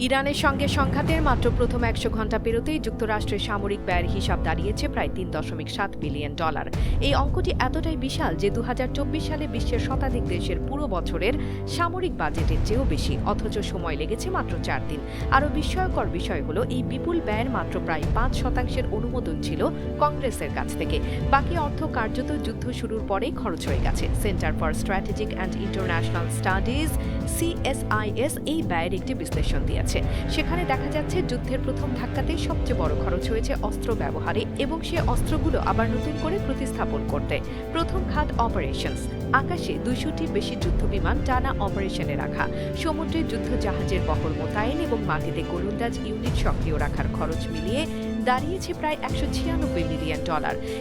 ইরানের সঙ্গে সংঘাতের মাত্র প্রথম ১০০ ঘণ্টা পেরোতেই যুক্তরাষ্ট্রের সামরিক ব্যয়ের হিসাব দাঁড়িয়েছে প্রায় $৩.৭ বিলিয়ন। এই অঙ্কটি এতটাই বিশাল যে ২০২৪ সালে বিশ্বের শতাধিক দেশের পুরো বছরের সামরিক বাজেটের চেয়েও বেশি, অথচ সময় লেগেছে মাত্র ৪ দিন। আরও বিস্ময়কর বিষয় হলো, এই বিপুল ব্যয়ের মাত্র প্রায় ৫% অনুমোদন ছিল কংগ্রেসের কাছ থেকে। বাকি অর্থ কার্যত যুদ্ধ শুরুর পরেই খরচ হয়ে গেছে। Centre for strategic and international studies CSIS এই ব্যয়ের একটি বিশ্লেষণ দিয়েছে। সেখানে দেখা যাচ্ছে যুদ্ধের প্রথম ধাক্কাতেই সবচেয়ে বড় খরচ হয়েছে অস্ত্র ব্যবহারে এবং সে অস্ত্রগুলো আবার নতুন করে প্রতিস্থাপন করতে। প্রথম খাত অপারেশনস, আকাশে ২০০টির বেশি যুদ্ধবিমান টানা অপারেশনে রাখা, সমুদ্রে যুদ্ধ জাহাজের বহর মোতায়েন এবং মাটিতে গোলন্দাজ ইউনিট সক্রিয় রাখার খরচ মিলিয়ে দাঁড়িয়েছে প্রায় $১৯৬ বিলিয়ন।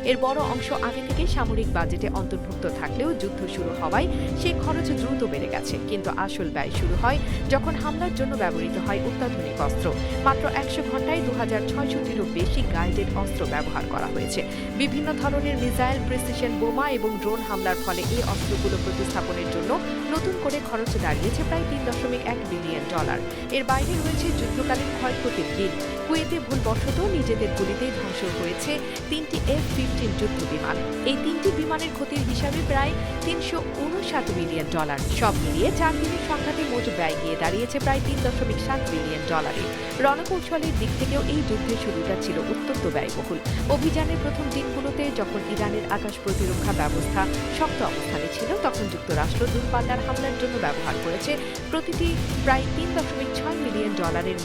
এর বড় অংশ আগে থেকেই সামরিক বাজেটে অন্তর্ভুক্ত থাকলেও যুদ্ধ শুরু হওয়ায় সেই খরচ দ্রুত বেড়ে গেছে। কিন্তু আসল ব্যয় শুরু হয় যখন হামলার জন্য ব্যবহৃত হয় অত্যাধুনিক অস্ত্র। মাত্র ১০০ ঘণ্টায় ২৬০০টিরও বেশি গাইডেড অস্ত্র ব্যবহার করা হয়েছে। বিভিন্ন ধরনের মিসাইল, প্রিসিশন বোমা এবং ড্রোন হামলার ফলে এই অস্ত্রগুলো প্রতিস্থাপনের জন্য নতুন করে খরচ দাঁড়িয়েছে প্রায় $৩.১ বিলিয়ন। এর বাইরে রয়েছে যুদ্ধকালীন ক্ষয়ক্ষতির বিল। কুয়েতে ভুলবশত নিজেদের গুলিতেই ধ্বংস হয়েছে ৩টি F-15 যুদ্ধ বিমান। এই ৩টি বিমানের ক্ষতির হিসাবে প্রায় $৩৫৯ মিলিয়ন। সব মিলিয়ে ৪ দিনের সংঘাতে মোট ব্যয় গিয়ে দাঁড়িয়েছে প্রায় $৩.৭ বিলিয়ন। রণকৌশলের দিক থেকেও এই যুদ্ধের শুরুটা ছিল অত্যন্ত ব্যয়বহুল। অভিযানের প্রথম দিনগুলোতে যখন ইরানের আকাশ প্রতিরক্ষা ব্যবস্থা শক্ত অবস্থানে ছিল, তখন যুক্তরাষ্ট্র দূরপাল্লার হামলার জন্য ব্যবহার করেছে প্রতিটি প্রায় $৩.৬ মিলিয়ন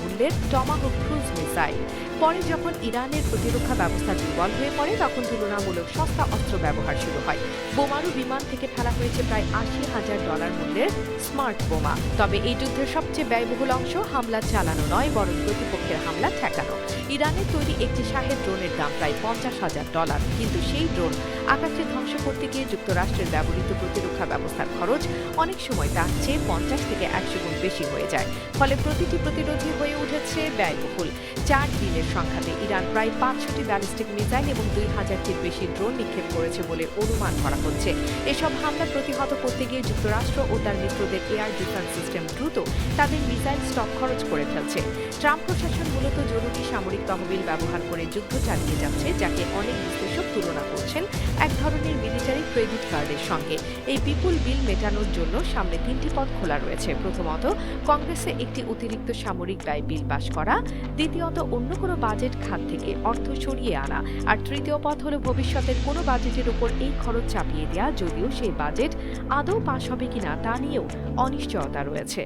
মূল্যের টমাহক ক্রুজ মিসাইল। পরে যখন ইরানের প্রতিরক্ষা ব্যবস্থা দুর্বল হয়ে পড়ে, তখন তুলনামূলক সস্তা অস্ত্র ব্যবহার শুরু হয়। বোমারু বিমান থেকে ফেলা হয়েছে প্রায় $৮০,০০০ মূল্যের স্মার্ট বোমা। তবে এই যুদ্ধের সবচেয়ে ব্যয়বহুল অংশ হামলা চালানো নয়, বরং প্রতিপক্ষের হামলা ঠেকানো। ইরানের তৈরি একটি শাহেদ ড্রোনের দাম প্রায় $৫০,০০০, কিন্তু সেই ড্রোন আকাশে ধ্বংস করতে গিয়ে যুক্তরাষ্ট্রের ব্যবহৃত প্রতিরক্ষা ব্যবস্থার খরচ অনেক সময় তার চেয়ে ৫০ থেকে ১০০ গুণ বেশি হয়ে যায়। ফলে প্রতিটি প্রতিরোধী হয়ে উঠেছে ব্যয়বহুল। ৪ দিনের সংঘাতে ইরান প্রায় ৫০০টি ব্যালিস্টিক মিসাইল এবং ২০০০টির বেশি ড্রোন নিক্ষেপ করেছে বলে অনুমান করা হচ্ছে। এসব হামলা প্রতিহত করতে গিয়ে যুক্তরাষ্ট্র ও তার মিত্রদের এয়ার ডিফেন্স সিস্টেম দ্রুত তাদের মিসাইল স্টক খরচ করে ফেলছে। ট্রাম্প প্রশাসন মূলত জরুরি সামরিক তহবিল ব্যবহার করে যুদ্ধ চালিয়ে যাচ্ছে, যাকে অনেক বিশ্লেষক তুলনা করছেন এক ধরনের মিলিটারি ক্রেডিট কার্ডের সঙ্গে। এই বিপুল বিল মেটানোর জন্য সামনে ৩টি পথ খোলা রয়েছে। প্রথমত, কংগ্রেসে একটি অতিরিক্ত সামরিক ব্যয় বিল পাশ করা। দ্বিতীয়ত, অন্য কোনো বাজেট খাত থেকে অর্থ সরিয়ে আনা। আর তৃতীয় পথ হলো ভবিষ্যতের কোনো বাজেটের উপর এই খরচ চাপিয়ে দেওয়া, যদিও সেই বাজেট আদৌ পাশ হবে কিনা তা নিয়েও অনিশ্চয়তা রয়েছে।